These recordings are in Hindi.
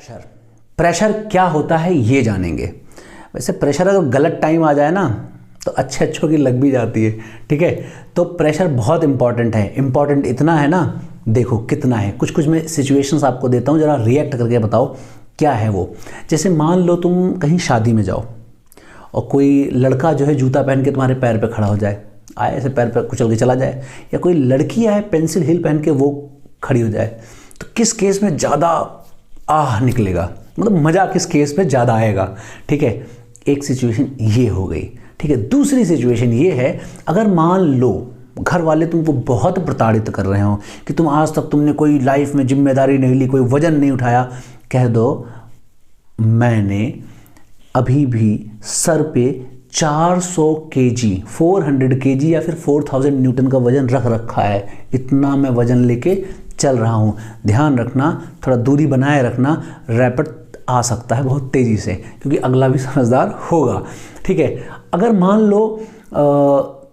प्रेशर प्रेशर क्या होता है ये जानेंगे। वैसे प्रेशर अगर गलत टाइम आ जाए ना तो अच्छों की लग भी जाती है। ठीक है, तो प्रेशर बहुत इंपॉर्टेंट है। इंपॉर्टेंट इतना है ना, देखो कितना है। कुछ मैं सिचुएशंस आपको देता हूँ, ज़रा रिएक्ट करके बताओ क्या है वो। जैसे मान लो तुम कहीं शादी में जाओ और कोई लड़का जो है जूता पहन के तुम्हारे पैर पे खड़ा हो जाए, आए ऐसे पैर पे कुचल के चला जाए, या कोई लड़की आए पेंसिल हील पहन के वो खड़ी हो जाए, तो किस केस में ज़्यादा आह निकलेगा, मतलब मज़ा किस केस में ज़्यादा आएगा। ठीक है, एक सिचुएशन ये हो गई। ठीक है, दूसरी सिचुएशन ये है, अगर मान लो घर वाले तुमको बहुत प्रताड़ित कर रहे हो कि तुम आज तक तुमने कोई लाइफ में जिम्मेदारी नहीं ली, कोई वजन नहीं उठाया, कह दो मैंने अभी भी सर पे 400 केजी 400 केजी या फिर 4000 न्यूटन का वजन रख रखा है, इतना मैं वजन लेके चल रहा हूँ। ध्यान रखना, थोड़ा दूरी बनाए रखना, रैपिड आ सकता है बहुत तेज़ी से, क्योंकि अगला भी समझदार होगा। ठीक है, अगर मान लो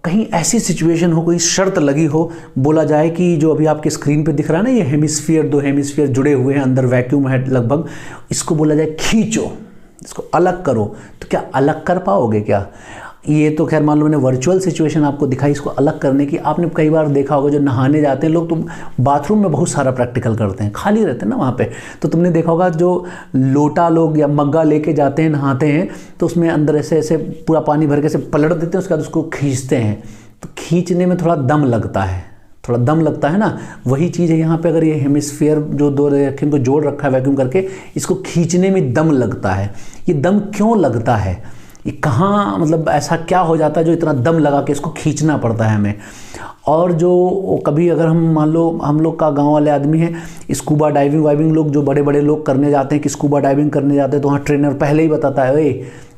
कहीं ऐसी सिचुएशन हो, कोई शर्त लगी हो, बोला जाए कि जो अभी आपके स्क्रीन पे दिख रहा है ना, ये हेमिस्फीयर, 2 हेमिस्फीयर जुड़े हुए हैं, अंदर वैक्यूम है लगभग, इसको बोला जाए खींचो, इसको अलग करो, तो क्या अलग कर पाओगे क्या? ये तो खैर मान लो मैंने वर्चुअल सिचुएशन आपको दिखाई, इसको अलग करने की। आपने कई बार देखा होगा जो नहाने जाते हैं लोग, तो बाथरूम में बहुत सारा प्रैक्टिकल करते हैं, खाली रहते हैं ना वहाँ पे, तो तुमने देखा होगा जो लोटा लोग या मग्गा लेके जाते हैं नहाते हैं, तो उसमें अंदर ऐसे ऐसे पूरा पानी भर के ऐसे पलट देते हैं, उसके बाद उसको खींचते हैं, तो खींचने में थोड़ा दम लगता है, थोड़ा दम लगता है ना। वही चीज़ है यहाँ पे, अगर ये हेमिस्फीयर जो 2 रेखिन को जोड़ रखा है वैक्यूम करके, इसको खींचने में दम लगता है। ये दम क्यों लगता है, ये कहाँ, मतलब ऐसा क्या हो जाता है जो इतना दम लगा के इसको खींचना पड़ता है हमें। और जो कभी अगर हम मान लो हम लोग का गांव वाले आदमी हैं, स्कूबा डाइविंग वाइविंग लोग जो बड़े बड़े लोग करने जाते हैं कि स्कूबा डाइविंग करने जाते हैं, तो वहाँ ट्रेनर पहले ही बताता है, ओए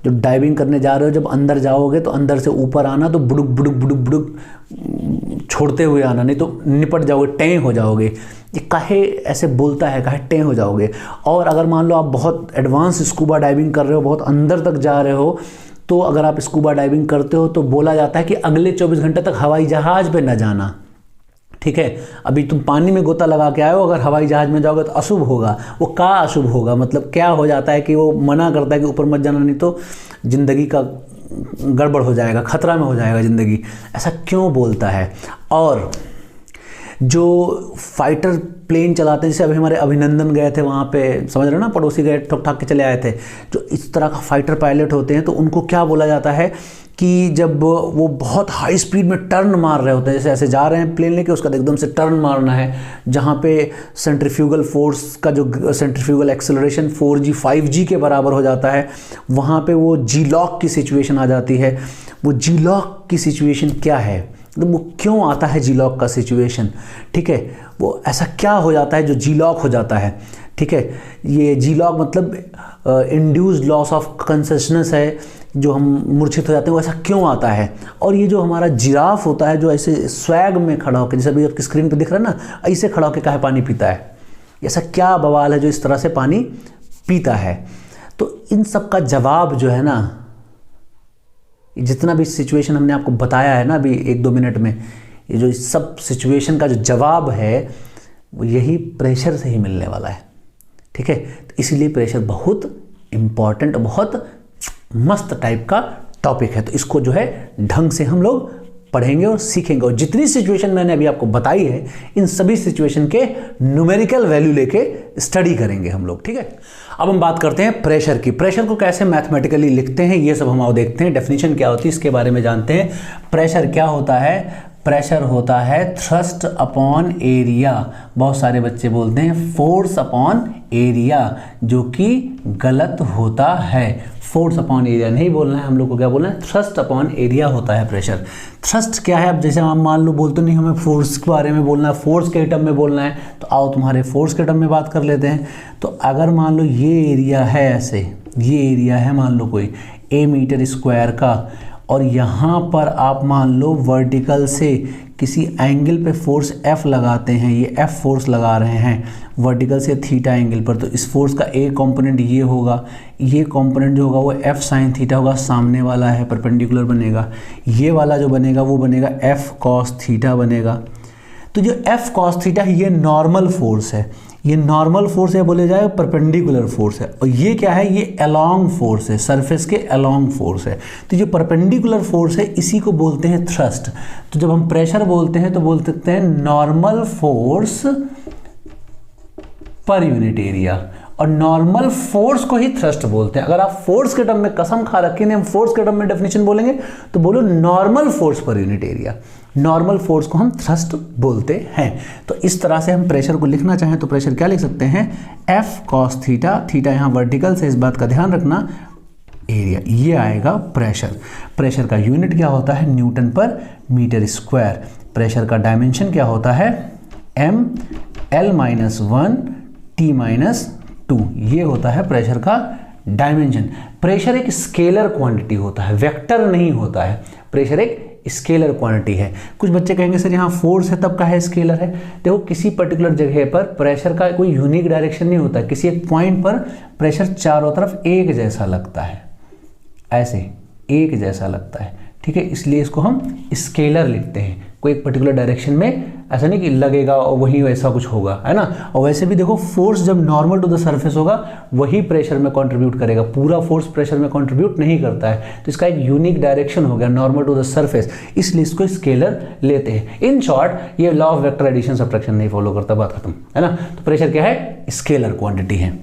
जो डाइविंग करने जा रहे हो, जब अंदर जाओगे तो अंदर से ऊपर आना, तो बुड़ुक बुड़ुक बुड़ुक बुड़ुक छोड़ते हुए आना, नहीं तो निपट जाओगे, टें हो जाओगे। ये काहे ऐसे बोलता है, काहे टें हो जाओगे। और अगर मान लो आप बहुत एडवांस स्कूबा डाइविंग कर रहे हो, बहुत अंदर तक जा रहे हो, तो अगर आप स्कूबा डाइविंग करते हो तो बोला जाता है कि अगले 24 घंटे तक हवाई जहाज़ पे न जाना। ठीक है, अभी तुम पानी में गोता लगा के आए हो, अगर हवाई जहाज़ में जाओगे तो अशुभ होगा। वो क्या अशुभ होगा, मतलब क्या हो जाता है कि वो मना करता है कि ऊपर मत जाना, नहीं तो ज़िंदगी का गड़बड़ हो जाएगा, खतरा में हो जाएगा ज़िंदगी। ऐसा क्यों बोलता है? और जो फाइटर प्लेन चलाते हैं, जैसे अभी हमारे अभिनंदन गए थे वहाँ पे, समझ रहे हो ना, पड़ोसी गए ठोक ठाक के चले आए थे, जो इस तरह का फाइटर पायलट होते हैं, तो उनको क्या बोला जाता है कि जब वो बहुत हाई स्पीड में टर्न मार रहे होते हैं, जैसे ऐसे जा रहे हैं प्लेन लेके, उसका एकदम से टर्न मारना है, जहाँ पे सेंट्रीफ्यूगल फोर्स का जो सेंट्रीफ्यूगल एक्सेलरेशन 4G 5G के बराबर हो जाता है, वहाँ पे वो जी लॉक की सिचुएशन आ जाती है। वो जी लॉक की सिचुएशन क्या है, मतलब वो क्यों आता है जी लॉक का सिचुएशन? ठीक है, वो ऐसा क्या हो जाता है जो जी लॉक हो जाता है? ठीक है, ये जी लॉक मतलब इंड्यूस्ड लॉस ऑफ कॉन्शियसनेस है, जो हम मूर्छित हो जाते हैं, वो ऐसा क्यों आता है? और ये जो हमारा जिराफ होता है, जो ऐसे स्वैग में खड़ा होकर, जैसे अभी आपकी स्क्रीन पे दिख रहा है ना, ऐसे खड़ा होकर काहे पानी पीता है? ऐसा क्या बवाल है जो इस तरह से पानी पीता है? तो इन सब का जवाब जो है ना, जितना भी सिचुएशन हमने आपको बताया है ना अभी 1-2 मिनट में, ये जो इस सब सिचुएशन का जो जवाब है वो यही प्रेशर से ही मिलने वाला है। ठीक है, तो इसीलिए प्रेशर बहुत इम्पॉर्टेंट, बहुत मस्त टाइप का टॉपिक है। तो इसको जो है ढंग से हम लोग पढ़ेंगे और सीखेंगे, और जितनी सिचुएशन मैंने अभी आपको बताई है, इन सभी सिचुएशन के न्यूमेरिकल वैल्यू लेके स्टडी करेंगे हम लोग। ठीक है, अब हम बात करते हैं प्रेशर की। प्रेशर को कैसे मैथमेटिकली लिखते हैं ये सब हम आओ देखते हैं। डेफिनेशन क्या होती है इसके बारे में जानते हैं। प्रेशर क्या होता है? प्रेशर होता है थ्रस्ट अपॉन एरिया। बहुत सारे बच्चे बोलते हैं फोर्स अपॉन एरिया, जो कि गलत होता है। फोर्स अपॉन एरिया नहीं बोलना है हम लोग को, क्या बोलना है? थ्रस्ट अपॉन एरिया होता है प्रेशर। थ्रस्ट क्या है? अब जैसे हम मान लो बोलते नहीं, हमें फोर्स के बारे में बोलना है, फोर्स के टर्म में बोलना है, तो आओ तुम्हारे फोर्स के टर्म में बात कर लेते हैं। तो अगर मान लो ये एरिया है, ऐसे ये एरिया है मान लो कोई A मीटर स्क्वायर का, और यहाँ पर आप मान लो वर्टिकल से किसी एंगल पे फोर्स F लगाते हैं, ये F फोर्स लगा रहे हैं वर्टिकल से थीटा एंगल पर, तो इस फोर्स का एक कंपोनेंट ये होगा, ये कंपोनेंट जो होगा वो F साइन थीटा होगा, सामने वाला है परपेंडिकुलर बनेगा, ये वाला जो बनेगा वो बनेगा F कॉस थीटा बनेगा। तो जो F कॉस थीटा है ये नॉर्मल फोर्स है, ये नॉर्मल फोर्स है बोले जाए, परपेंडिकुलर फोर्स है, और ये क्या है, ये अलोंग फोर्स है, सरफेस के अलोंग फोर्स है। तो जो परपेंडिकुलर फोर्स है इसी को बोलते हैं थ्रस्ट। तो जब हम प्रेशर बोलते हैं तो बोल सकते हैं normal force per unit area, और नॉर्मल फोर्स को ही थ्रस्ट बोलते हैं। अगर आप फोर्स के टर्म में कसम खा रखी नहीं, हम फोर्स के टर्म में डेफिनेशन बोलेंगे तो बोलो normal force per unit area, normal force को हम थ्रस्ट बोलते हैं। तो इस तरह से हम प्रेशर को लिखना चाहें तो प्रेशर क्या लिख सकते हैं, F cos थीटा, थीटा यहाँ वर्टिकल से, इस बात का ध्यान रखना, एरिया, ये आएगा प्रेशर। प्रेशर का यूनिट क्या होता है, न्यूटन पर मीटर स्क्वायर। प्रेशर का डायमेंशन क्या होता है, m L-1 T-2, ये होता है प्रेशर का डायमेंशन। प्रेशर एक स्केलर क्वांटिटी होता है, वेक्टर नहीं होता है। प्रेशर एक स्केलर क्वांटिटी है। कुछ बच्चे कहेंगे सर यहाँ फोर्स है तब का है स्केलर है। देखो किसी पर्टिकुलर जगह पर प्रेशर का कोई यूनिक डायरेक्शन नहीं होता, किसी एक पॉइंट पर प्रेशर चारों तरफ एक जैसा लगता है, ऐसे एक जैसा लगता है, ठीक है, इसलिए इसको हम स्केलर लिखते हैं। कोई एक पर्टिकुलर डायरेक्शन में ऐसा नहीं कि लगेगा और वहीं वैसा कुछ होगा, है ना। और वैसे भी देखो फोर्स जब नॉर्मल टू द सरफेस होगा वही प्रेशर में कंट्रीब्यूट करेगा, पूरा फोर्स प्रेशर में कंट्रीब्यूट नहीं करता है। तो इसका एक यूनिक डायरेक्शन हो गया नॉर्मल टू द सरफेस, इसलिए इसको स्केलर लेते हैं। इन शॉर्ट ये law of vector addition subtraction नहीं फॉलो करता, बात खत्म, है ना। तो प्रेशर क्या है, स्केलर क्वांटिटी है।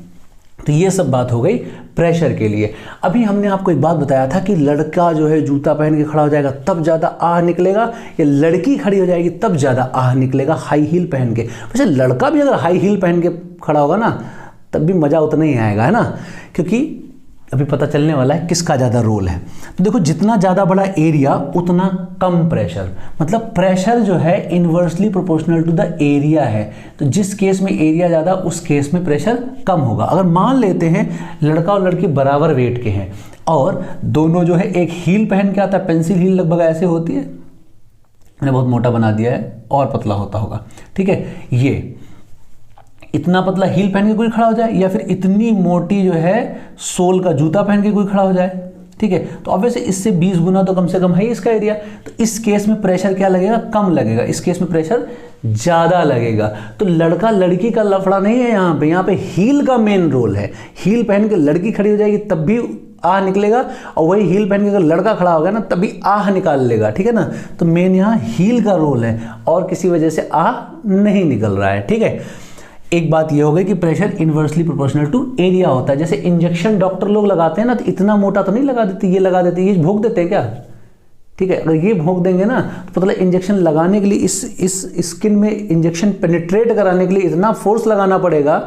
तो ये सब बात हो गई प्रेशर के लिए। अभी हमने आपको एक बात बताया था कि लड़का जो है जूता पहन के खड़ा हो जाएगा तब ज़्यादा आह निकलेगा, या लड़की खड़ी हो जाएगी तब ज़्यादा आह निकलेगा हाई हील पहन के। वैसे लड़का भी अगर हाई हील पहन के खड़ा होगा ना तब भी मज़ा उतना ही आएगा, है ना, क्योंकि अभी पता चलने वाला है किसका ज़्यादा रोल है। तो देखो जितना ज़्यादा बड़ा एरिया उतना कम प्रेशर, मतलब प्रेशर जो है inversely proportional to the area है। तो जिस केस में एरिया ज़्यादा उस केस में प्रेशर कम होगा। अगर मान लेते हैं लड़का और लड़की बराबर वेट के हैं और दोनों जो है एक हील पहन के आता है, पेंसिल हील लगभग ऐसे होती है, मैंने बहुत मोटा बना दिया है और पतला होता होगा, ठीक है, ये इतना पतला हील पहन के कोई खड़ा हो जाए, या फिर इतनी मोटी जो है सोल का जूता पहन के कोई खड़ा हो जाए, ठीक है, तो ऑब्वियसली इससे 20 गुना तो कम से कम है ही इसका एरिया। तो इस केस में प्रेशर क्या लगेगा, कम लगेगा, इस केस में प्रेशर ज़्यादा लगेगा। तो लड़का लड़की का लफड़ा नहीं है यहाँ पे हील का मेन रोल है। हील पहन के लड़की खड़ी हो जाएगी तब भी आह निकलेगा, और वही हील पहन के अगर लड़का खड़ा होगा ना तभी आह निकाल लेगा, ठीक है ना। तो मेन यहाँ हील का रोल है और किसी वजह से आह नहीं निकल रहा है, ठीक है। एक बात ये हो गई कि pressure inversely proportional to area होता है। जैसे इंजेक्शन डॉक्टर लोग लगाते हैं ना तो इतना मोटा तो नहीं लगा देते, ये लगा देते, ये भोंक देते हैं क्या, ठीक है। अगर ये भोंक देंगे ना तो मतलब इंजेक्शन लगाने के लिए इस स्किन में इंजेक्शन पेनिट्रेट कराने के लिए इतना फोर्स लगाना पड़ेगा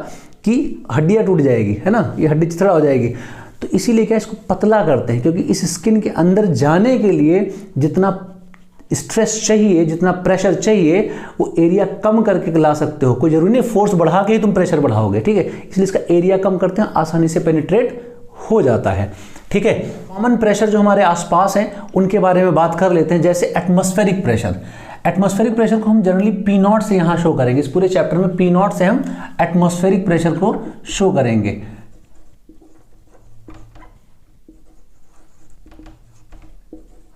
कि हड्डियाँ टूट जाएगी, है ना, ये हड्डी चिथड़ा हो जाएगी। तो इसीलिए क्या इसको पतला करते हैं, क्योंकि इस स्किन के अंदर जाने के लिए जितना स्ट्रेस चाहिए, जितना प्रेशर चाहिए वो एरिया कम करके ला सकते हो। कोई जरूरी नहीं फोर्स बढ़ा के ही तुम प्रेशर बढ़ाओगे, ठीक है, इसलिए इसका एरिया कम करते हैं, आसानी से पेनिट्रेट हो जाता है, ठीक है। कॉमन प्रेशर जो हमारे आसपास हैं उनके बारे में बात कर लेते हैं। जैसे एटमॉस्फेरिक प्रेशर, एटमॉस्फेरिक प्रेशर को हम जनरली P0 से यहाँ शो करेंगे। इस पूरे चैप्टर में P0 से हम एटमॉस्फेरिक प्रेशर को शो करेंगे।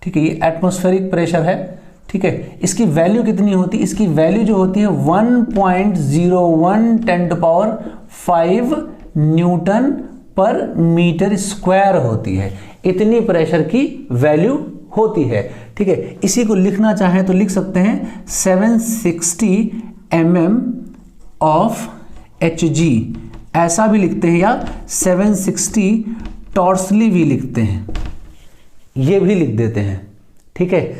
ठीक है, ये एटमॉस्फेरिक प्रेशर है, ठीक है। इसकी वैल्यू कितनी होती है, इसकी वैल्यू जो होती है 1.01 10⁵ न्यूटन पर मीटर स्क्वायर होती है। इतनी प्रेशर की वैल्यू होती है, ठीक है। इसी को लिखना चाहें तो लिख सकते हैं 760 mm ऑफ Hg, ऐसा भी लिखते हैं, या 760 टॉर्सली भी लिखते हैं, ये भी लिख देते हैं, ठीक है।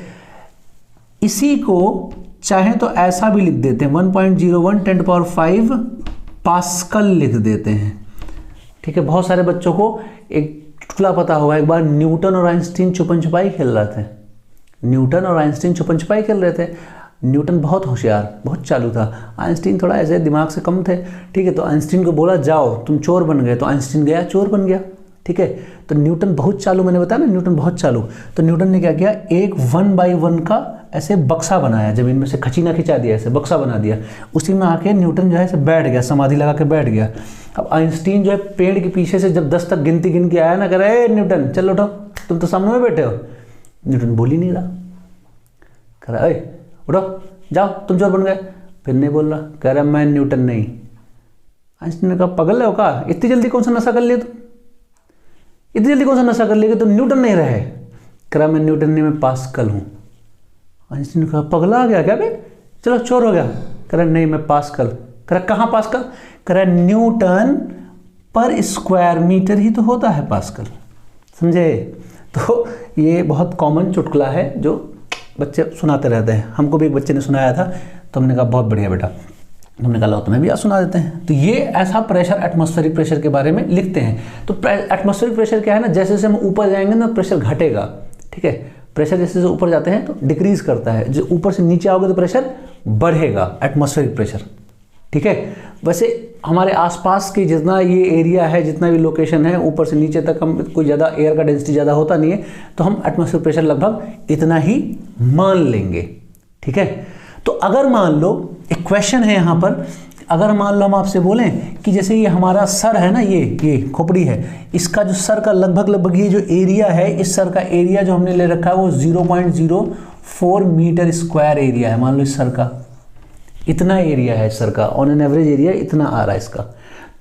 इसी को चाहे तो ऐसा भी लिख देते हैं 1.01 10⁵ पास्कल लिख देते हैं, ठीक है। बहुत सारे बच्चों को एक चुटकुला पता होगा, एक बार न्यूटन और आइंस्टीन छुपन छुपाई खेल रहे थे। न्यूटन और आइंस्टीन छुपन छुपाई खेल रहे थे। न्यूटन बहुत होशियार, बहुत चालू था, आइंस्टीन थोड़ा ऐसे दिमाग से कम थे, ठीक है। तो आइंस्टीन को बोला जाओ तुम चोर बन गए, तो आइंस्टीन गया चोर बन गया, ठीक है। तो न्यूटन बहुत चालू, मैंने बताया ना न्यूटन बहुत चालू। तो न्यूटन ने क्या किया, एक 1 by 1 का ऐसे बक्सा बनाया, जमीन में से खचीना खिंचा दिया, ऐसे बक्सा बना दिया, उसी में आके न्यूटन जो है ऐसे बैठ गया, समाधि लगा के बैठ गया। अब आइंस्टीन जो है पेड़ के पीछे से जब 10 तक गिनती गिन के आया ना, कह रहा है न्यूटन चल उठो, तुम तो सामने में बैठे हो। न्यूटन बोल ही नहीं रहा, कह रहा है उठो जाओ तुम चोर बन गए, फिर नहीं बोल रहा, कह रहा मैं न्यूटन नहीं, आइंस्टीन ने कहा पागल है का, इतनी जल्दी कौन सा नशा कर लिया तुम, इतनी जल्दी कौन सा नशा कर लिया कि तुम न्यूटन नहीं रहे। कह रहा मैं न्यूटन नहीं, मैं पास्कल हूँ। आइंस्टीन ने कहा पगला आ गया क्या बे, चलो चोर हो गया। कह रहा नहीं मैं पास्कल। कह रहा कहाँ पास्कल। कह रहा न्यूटन पर स्क्वायर मीटर ही तो होता है पास्कल, समझे। तो ये बहुत कॉमन चुटकुला है जो बच्चे सुनाते रहते हैं। हमको भी एक बच्चे ने सुनाया था, तो हमने कहा बहुत बढ़िया बेटा, हमने कहा लो तुम्हें भी आज सुना देते हैं। तो ये ऐसा प्रेशर, एटमॉस्फेरिक प्रेशर के बारे में लिखते हैं। तो एटमॉस्फेरिक प्रेशर क्या है ना, जैसे जैसे हम ऊपर जाएंगे ना प्रेशर घटेगा, ठीक है। प्रेशर जैसे जैसे ऊपर जाते हैं तो डिक्रीज करता है, जो ऊपर से नीचे आओगे तो प्रेशर बढ़ेगा, एटमॉस्फेरिक प्रेशर, ठीक है। वैसे हमारे आसपास की जितना ये एरिया है, जितना भी लोकेशन है, ऊपर से नीचे तक हम कोई ज़्यादा एयर का डेंसिटी ज़्यादा होता नहीं है, तो हम एटमॉस्फेरिक प्रेशर लगभग इतना ही मान लेंगे, ठीक है। तो अगर मान लो एक क्वेश्चन है यहाँ पर, अगर मान लो हम आपसे बोलें कि जैसे ये हमारा सर है ना, ये खोपड़ी है, इसका जो सर का लगभग ये जो एरिया है, इस सर का एरिया जो हमने ले रखा है वो 0.04 मीटर स्क्वायर एरिया है। मान लो इस सर का इतना एरिया है, सर का ऑन एन एवरेज एरिया इतना आ रहा है इसका।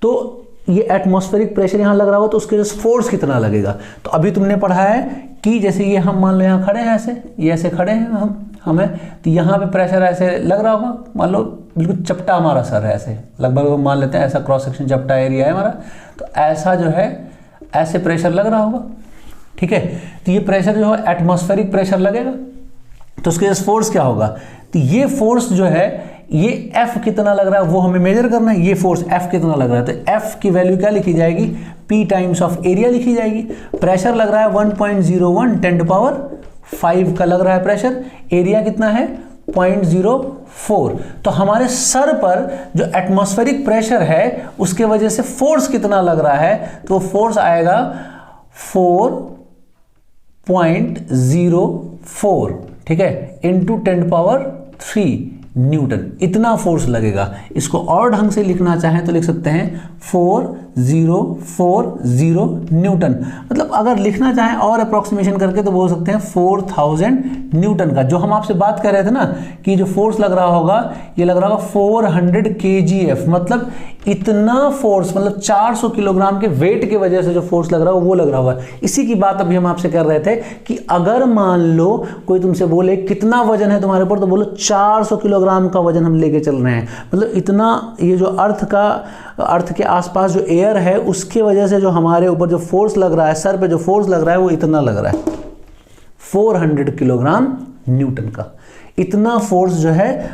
तो ये एटमॉस्फेरिक प्रेशर यहाँ लग रहा हो तो उसके वजह से फोर्स कितना लगेगा। तो अभी तुमने पढ़ा है कि जैसे ये हम मान लो यहाँ खड़े हैं, ऐसे ये ऐसे खड़े हैं हमें, तो यहाँ पे प्रेशर ऐसे लग रहा होगा। मान लो बिल्कुल चपटा हमारा सर है, ऐसे लगभग मान लेते हैं ऐसा क्रॉस सेक्शन चपटा एरिया है हमारा, तो ऐसा जो है ऐसे प्रेशर लग रहा होगा, ठीक है। तो ये प्रेशर जो है एटमॉस्फेरिक प्रेशर लगेगा, तो उसके वजह से फोर्स क्या होगा। तो ये फोर्स जो है, ये F कितना लग रहा है वो हमें मेजर करना है। ये फोर्स F कितना लग रहा है, तो F की वैल्यू क्या लिखी जाएगी, P टाइम्स ऑफ एरिया लिखी जाएगी। प्रेशर लग रहा है 1.01 10⁵ का लग रहा है प्रेशर, एरिया कितना है 0.04। तो हमारे सर पर जो एटमॉस्फेरिक प्रेशर है उसके वजह से फोर्स कितना लग रहा है, तो फोर्स आएगा 4.04, ठीक है, इंटू 10⁻³ न्यूटन, इतना फोर्स लगेगा। इसको और ढंग से लिखना चाहें तो लिख सकते हैं 4040 न्यूटन। मतलब अगर लिखना चाहें और अप्रोक्सीमेशन करके तो बोल सकते हैं 4000 न्यूटन का। जो हम आपसे बात कर रहे थे ना कि जो फोर्स लग रहा होगा, ये लग रहा होगा 400 kgf, मतलब इतना फोर्स, मतलब 400 किलोग्राम के वेट की वजह से जो फोर्स लग रहा हो वो लग रहा होगा। इसी की बात अभी हम आपसे कर रहे थे कि अगर मान लो कोई तुमसे बोले कितना वजन है तुम्हारे ऊपर, तो बोलो 400 किलोग्राम का वजन हम लेके चल रहे हैं। मतलब इतना, ये जो अर्थ के आसपास जो एयर है उसके वजह से जो हमारे ऊपर जो फोर्स लग रहा है, सर पे जो फोर्स लग रहा है वो इतना लग रहा है 400 किलोग्राम न्यूटन का। इतना फोर्स जो है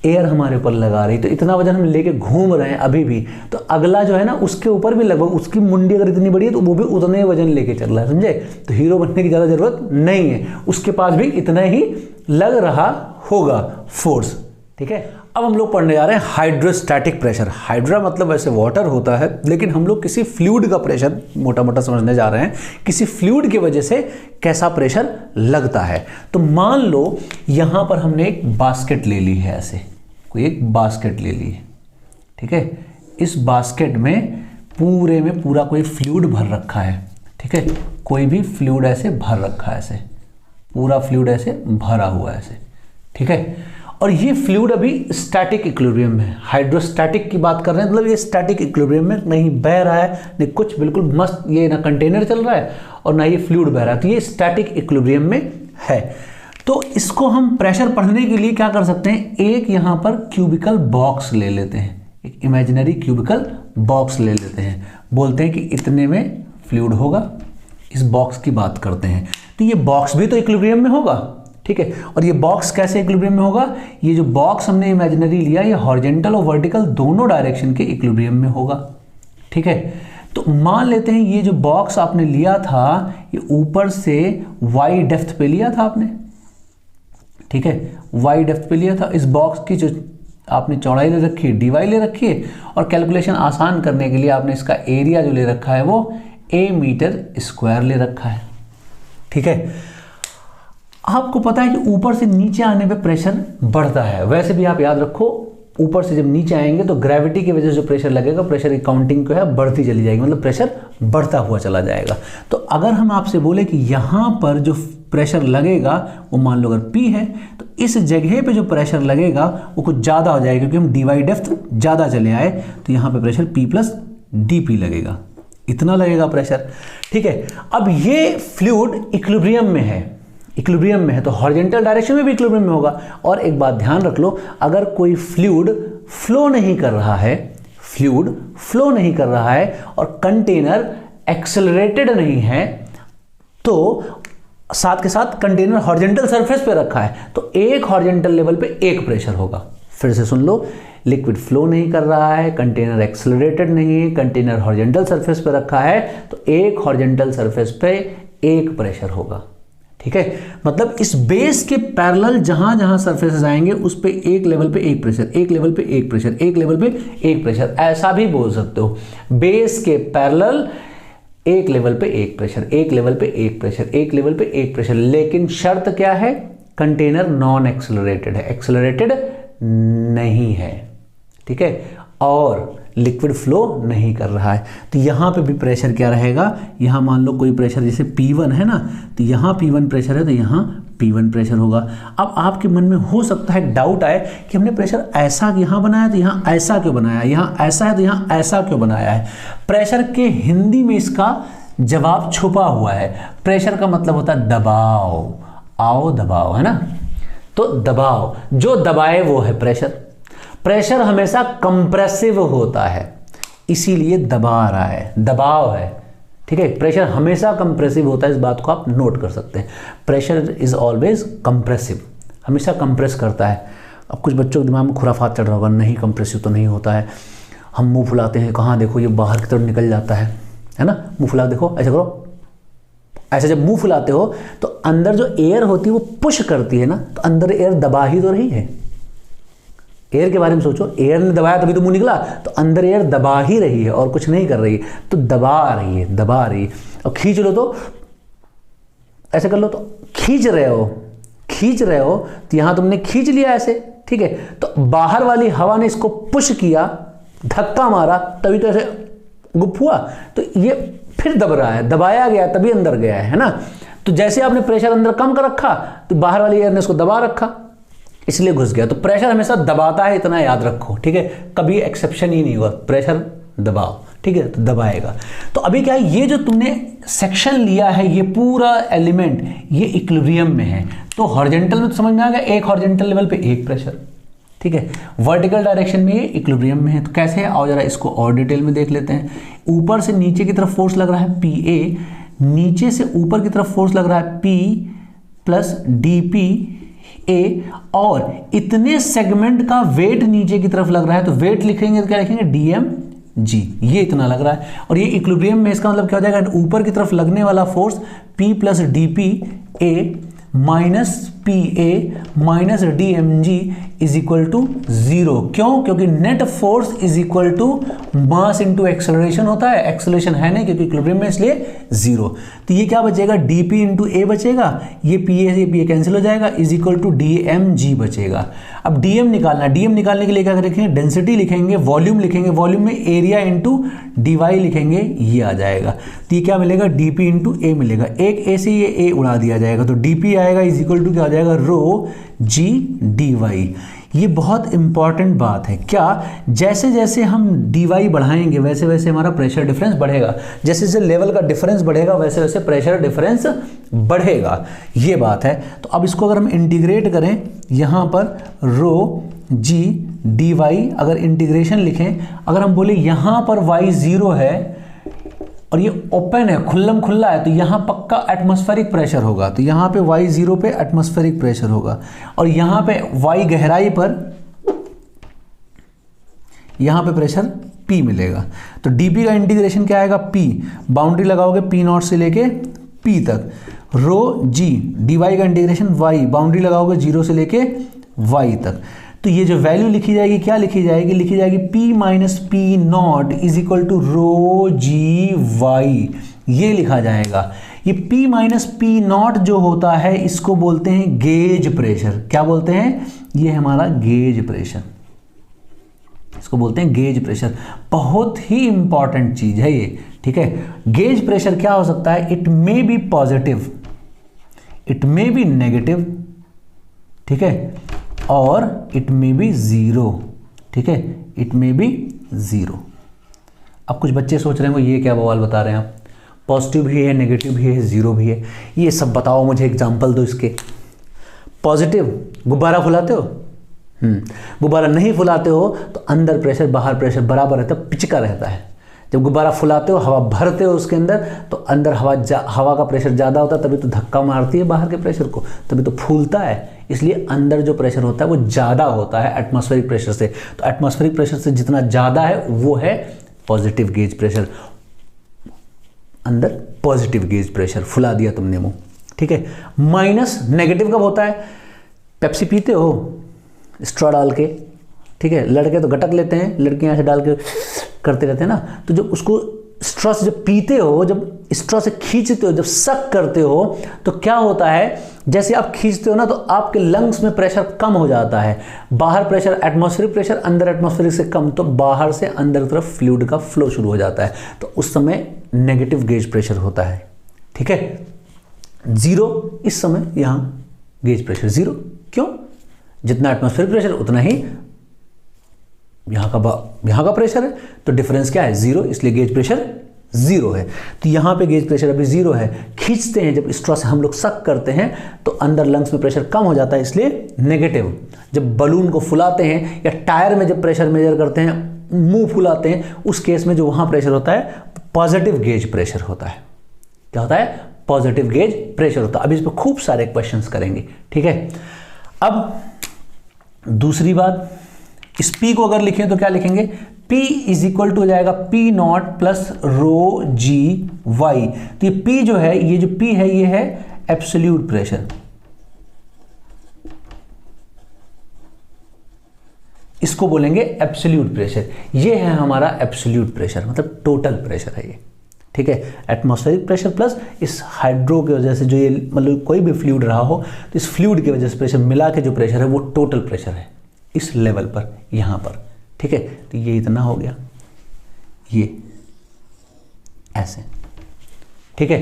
एयर हमारे ऊपर लगा रही, तो इतना वजन हम लेके घूम रहे हैं अभी भी। तो अगला जो है ना उसके ऊपर भी लगभग, उसकी मुंडी अगर इतनी बड़ी है तो वो भी उतने वजन लेके चल रहा है, समझे। तो हीरो बनने की ज़्यादा जरूरत नहीं है, उसके पास भी इतना ही लग रहा होगा फोर्स, ठीक है। अब हम लोग पढ़ने जा रहे हैं हाइड्रोस्टैटिक प्रेशर। हाइड्रा मतलब वैसे वाटर होता है, लेकिन हम लोग किसी फ्लूइड का प्रेशर मोटा मोटा समझने जा रहे हैं, किसी फ्लूइड की वजह से कैसा प्रेशर लगता है। तो मान लो यहां पर हमने एक बास्केट ले ली है, ऐसे कोई एक बास्केट ले ली है, ठीक है। इस बास्केट में पूरे में पूरा कोई फ्लूइड भर रखा है, ठीक है। कोई भी फ्लूइड ऐसे भर रखा है, ऐसे पूरा फ्लूइड ऐसे भरा हुआ है ऐसे, ठीक है। और ये फ्लूइड अभी स्टैटिक इक्विलिब्रियम में है। हाइड्रोस्टैटिक की बात कर रहे हैं, मतलब ये स्टैटिक इक्विलिब्रियम में नहीं बह रहा है, नहीं कुछ, बिल्कुल मस्त, ये ना कंटेनर चल रहा है और ना ये फ्लूइड बह रहा है, तो ये स्टैटिक इक्विलिब्रियम में है। तो इसको हम प्रेशर पढ़ने के लिए क्या कर सकते हैं, एक यहाँ पर क्यूबिकल बॉक्स ले लेते हैं, एक इमेजिनरी क्यूबिकल बॉक्स ले लेते हैं, बोलते हैं कि इतने में फ्लूइड होगा, इस बॉक्स की बात करते हैं। तो ये बॉक्स भी तो इक्विलिब्रियम में होगा, ठीक है। और ये बॉक्स कैसे इक्विलिब्रियम में होगा, ये जो बॉक्स हमने इमेजिनरी लिया ये हॉरिजॉन्टल और वर्टिकल दोनों डायरेक्शन के इक्विलिब्रियम में होगा, ठीक है। तो मान लेते हैं ये जो बॉक्स आपने लिया था ये ऊपर से y डेप्थ पे लिया था आपने, ठीक है, y डेप्थ पे लिया था। इस बॉक्स की जो आपने चौड़ाई ले रखी है dy ले रखी है, और कैलकुलेशन आसान करने के लिए आपने इसका एरिया जो ले रखा है वो a मीटर स्क्वायर ले रखा है, ठीक है। आपको पता है कि ऊपर से नीचे आने पे प्रेशर बढ़ता है, वैसे भी आप याद रखो ऊपर से जब नीचे आएंगे तो ग्रेविटी की वजह से जो प्रेशर लगेगा, प्रेशर की काउंटिंग जो है बढ़ती चली जाएगी, मतलब प्रेशर बढ़ता हुआ चला जाएगा। तो अगर हम आपसे बोले कि यहाँ पर जो प्रेशर लगेगा वो मान लो अगर P है तो इस जगह पे जो प्रेशर लगेगा वो कुछ ज़्यादा हो जाएगा क्योंकि हम dy डेप्थ ज़्यादा चले आए, तो यहाँ पे प्रेशर P प्लस dP लगेगा, इतना लगेगा प्रेशर। ठीक है, अब ये फ्लूइड इक्विलिब्रियम में है, इक्विलिब्रियम में है तो हॉरिजॉन्टल डायरेक्शन में भी इक्विलिब्रियम में होगा। और एक बात ध्यान रख लो, अगर कोई फ्लूइड फ्लो नहीं कर रहा है, फ्लूइड फ्लो नहीं कर रहा है और कंटेनर एक्सेलरेटेड नहीं है, तो साथ के साथ कंटेनर हॉरिजॉन्टल सरफेस पे रखा है तो एक हॉरिजॉन्टल लेवल पे एक प्रेशर होगा। फिर से सुन लो, लिक्विड फ्लो नहीं कर रहा है, कंटेनर एक्सेलरेटेड नहीं है, कंटेनर हॉरिजॉन्टल सरफेस पे रखा है तो एक हॉरिजॉन्टल सरफेस पे एक प्रेशर होगा। ठीक है, मतलब इस बेस के पैरेलल जहां जहां सरफेसेस आएंगे उस पे एक लेवल पे एक प्रेशर, एक लेवल पे एक प्रेशर, एक लेवल पे एक प्रेशर, ऐसा भी बोल सकते हो। बेस के पैरेलल एक लेवल पे एक प्रेशर, एक लेवल पे एक प्रेशर, एक लेवल पे एक प्रेशर, लेकिन शर्त क्या है, कंटेनर नॉन एक्सेलरेटेड है, एक्सेलरेटेड नहीं है। ठीक है, और लिक्विड फ्लो नहीं कर रहा है तो यहाँ पे भी प्रेशर क्या रहेगा, यहाँ मान लो कोई प्रेशर जैसे P1 है ना, तो यहाँ P1 प्रेशर है तो यहाँ P1 प्रेशर होगा। अब आपके मन में हो सकता है डाउट आए कि हमने प्रेशर ऐसा यहाँ बनाया तो यहाँ ऐसा क्यों बनाया, यहाँ ऐसा है तो यहाँ ऐसा क्यों बनाया है। प्रेशर के हिंदी में इसका जवाब छुपा हुआ है। प्रेशर का मतलब होता है दबाव, आओ दबाव, है ना, तो दबाव, जो दबाए वो है प्रेशर। प्रेशर हमेशा कंप्रेसिव होता है, इसीलिए दबा रहा है, दबाव है। ठीक है, प्रेशर हमेशा कंप्रेसिव होता है, इस बात को आप नोट कर सकते हैं। प्रेशर इज ऑलवेज कंप्रेसिव, हमेशा कंप्रेस करता है। अब कुछ बच्चों के दिमाग में खुराफात चढ़ रहा होगा, नहीं कंप्रेसिव तो नहीं होता है, हम मुंह फुलाते हैं, कहाँ देखो ये बाहर की तरफ निकल जाता है ना, मुंह फुला, देखो ऐसे करो, ऐसे जब मुंह फुलाते हो तो अंदर जो एयर होती है वो पुश करती है ना, तो अंदर एयर दबा ही तो रही है। एयर के बारे में सोचो, एयर ने दबाया तभी तो मुंह निकला, तो अंदर एयर दबा ही रही है और कुछ नहीं कर रही है, तो दबा रही है, दबा रही है। और खींच लो तो ऐसे कर लो, तो खींच रहे हो, खींच रहे हो तो यहां तुमने खींच लिया ऐसे। ठीक है, तो बाहर वाली हवा ने इसको पुश किया, धक्का मारा, तभी तो ऐसे गुप हुआ, तो ये फिर दब रहा है, दबाया गया तभी अंदर गया है ना। तो जैसे आपने प्रेशर अंदर कम कर रखा तो बाहर वाली एयर ने इसको दबा रखा, इसलिए घुस गया। तो प्रेशर हमेशा दबाता है, इतना याद रखो। ठीक है, कभी एक्सेप्शन ही नहीं हुआ, प्रेशर दबाओ। ठीक है, तो दबाएगा। तो अभी क्या है, ये जो तुमने सेक्शन लिया है, ये पूरा एलिमेंट ये इक्विलिब्रियम में है, तो हॉरिजॉन्टल में तो समझ में आ गया, एक हॉरिजॉन्टल लेवल पे एक प्रेशर। ठीक है, वर्टिकल डायरेक्शन में ये इक्विलिब्रियम में है। तो कैसे है, आओ जरा इसको और डिटेल में देख लेते हैं। ऊपर से नीचे की तरफ फोर्स लग रहा है PA, नीचे से ऊपर की तरफ फोर्स लग रहा है P प्लस DP A, और इतने सेगमेंट का वेट नीचे की तरफ लग रहा है, तो वेट लिखेंगे तो क्या लिखेंगे, DMG, ये इतना लग रहा है। और ये इक्विलिब्रियम में, इसका मतलब क्या हो जाएगा, ऊपर की तरफ लगने वाला force P plus DP A minus PA minus DMG is equal to 0। क्यों, क्योंकि net force is equal to mass into acceleration होता है, एक्सेलरेशन है नहीं क्योंकि इक्विलिब्रियम में, इसलिए 0। तो ये क्या बचेगा, DP इंटू A बचेगा, ये PA कैंसिल हो जाएगा, इज इक्वल टू DMG बचेगा। अब DM निकालना, DM निकालने के लिए क्या लिखेंगे, डेंसिटी लिखेंगे, वॉल्यूम लिखेंगे, वॉल्यूम में एरिया इंटू dy लिखेंगे, ये आ जाएगा। तो ये क्या मिलेगा, DP इंटू A मिलेगा, एक A से ये A उड़ा दिया जाएगा, तो DP आएगा इज इक्वल टू क्या आ जाएगा, रो जी dy। ये बहुत इंपॉर्टेंट बात है। क्या, जैसे जैसे हम dy बढ़ाएंगे वैसे वैसे हमारा प्रेशर डिफरेंस बढ़ेगा, जैसे जैसे लेवल का डिफरेंस बढ़ेगा वैसे वैसे प्रेशर डिफरेंस बढ़ेगा, ये बात है। तो अब इसको अगर हम इंटीग्रेट करें, यहाँ पर रो जी dy अगर इंटीग्रेशन लिखें, अगर हम बोले यहाँ पर y 0 है और ये ओपन है, खुल्लम खुल्ला है, तो यहाँ पक्का एटमॉस्फेरिक प्रेशर होगा, तो यहाँ पे y 0 पे एटमॉस्फेरिक प्रेशर होगा, और यहाँ पे y गहराई पर यहाँ पे प्रेशर P मिलेगा। तो dP का इंटीग्रेशन क्या आएगा, P, बाउंड्री लगाओगे P0 से लेके P तक, रो G, dy का इंटीग्रेशन y, बाउंड्री लगाओगे 0 से लेके y तक। तो ये जो वैल्यू लिखी जाएगी, क्या लिखी जाएगी, लिखी जाएगी P minus P0 is equal to rho g y, ये लिखा जाएगा। ये P माइनस P0 जो होता है इसको बोलते हैं गेज प्रेशर। क्या बोलते हैं, ये हमारा गेज प्रेशर, इसको बोलते हैं गेज प्रेशर। बहुत ही इंपॉर्टेंट चीज है ये। ठीक है, गेज प्रेशर क्या हो सकता है, it may be positive, it may be negative, ठीक है, और इट मे बी ज़ीरो, ठीक है, इट मे बी ज़ीरो। अब कुछ बच्चे सोच रहे हैं वो ये क्या बवाल बता रहे हैं आप, पॉजिटिव भी है, नेगेटिव भी है, ज़ीरो भी है, ये सब बताओ, मुझे एग्जाम्पल दो इसके। पॉजिटिव, गुब्बारा फुलाते हो, गुब्बारा नहीं फुलाते हो तो अंदर प्रेशर बाहर प्रेशर बराबर रहता है, पिचका रहता है। जब गुब्बारा फुलाते हो, हवा भरते हो उसके अंदर, तो अंदर हवा का प्रेशर ज़्यादा होता है, तभी तो धक्का मारती है बाहर के प्रेशर को, तभी तो फूलता है। इसलिए अंदर जो प्रेशर होता है वो ज़्यादा होता है एटमॉस्फेरिक प्रेशर से। तो एटमॉस्फेरिक प्रेशर से जितना ज़्यादा है वो है पॉजिटिव गेज प्रेशर। अंदर पॉजिटिव गेज प्रेशर, फुला दिया तुमने मुंह, ठीक है। माइनस नेगेटिव कब होता है, पेप्सी पीते हो स्ट्रॉ डाल के, ठीक है, लड़के तो गटक लेते हैं, लड़कियां ऐसे डाल के करते रहते हैं ना, तो जब उसको स्ट्रॉ से जब पीते हो, जब स्ट्रॉ से खींचते हो, जब सक करते हो, तो क्या होता है, जैसे आप खींचते हो ना तो आपके लंग्स में प्रेशर कम हो जाता है। बाहर प्रेशर एटमॉस्फेरिक प्रेशर, अंदर एटमॉस्फेरिक से कम, तो बाहर से अंदर की तरफ फ्लूइड का फ्लो शुरू हो जाता है, तो उस समय नेगेटिव गेज प्रेशर होता है, ठीक है। जीरो, इस समय यहाँ गेज प्रेशर जीरो, क्यों, जितना एटमॉस्फेरिक प्रेशर उतना ही यहाँ का प्रेशर है, तो डिफरेंस क्या है, जीरो, इसलिए गेज प्रेशर जीरो है। तो यहाँ पे गेज प्रेशर अभी जीरो है। खींचते हैं जब स्ट्रॉ से हम लोग सक करते हैं तो अंदर लंग्स में प्रेशर कम हो जाता है, इसलिए नेगेटिव। जब बलून को फुलाते हैं या टायर में जब प्रेशर मेजर करते हैं, मुंह फुलाते हैं, उस केस में जो वहाँ प्रेशर होता है पॉजिटिव गेज प्रेशर होता है। क्या होता है, पॉजिटिव गेज प्रेशर होता है। अब इस पर खूब सारे क्वेश्चंस करेंगे, ठीक है। अब दूसरी बात, इस P को अगर लिखें तो क्या लिखेंगे, P इज इक्वल टू हो जाएगा P naught plus rho g y. तो ये P जो है, ये जो P है ये है एब्सोल्यूट प्रेशर, इसको बोलेंगे एब्सोल्यूट प्रेशर। ये है हमारा एब्सोल्यूट प्रेशर, मतलब टोटल प्रेशर है ये, ठीक है। एटमॉस्फेरिक प्रेशर प्लस इस हाइड्रो की वजह से जो ये मतलब कोई भी फ्लूइड रहा हो तो इस फ्लूइड की वजह से प्रेशर मिला के जो प्रेशर है वो टोटल प्रेशर है इस लेवल पर, यहाँ पर, ठीक है। तो ये इतना हो गया, ये ऐसे, ठीक है।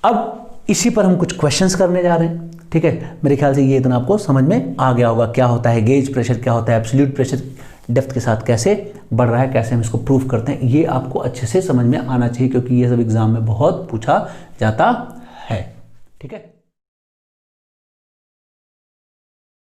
अब इसी पर हम कुछ क्वेश्चंस करने जा रहे हैं, ठीक है। मेरे ख्याल से ये इतना आपको समझ में आ गया होगा, क्या होता है गेज प्रेशर, क्या होता है एब्सोल्यूट प्रेशर, डेप्थ के साथ कैसे बढ़ रहा है, कैसे हम इसको प्रूव करते हैं, ये आपको अच्छे से समझ में आना चाहिए, क्योंकि ये सब एग्जाम में बहुत पूछा जाता है, ठीक है।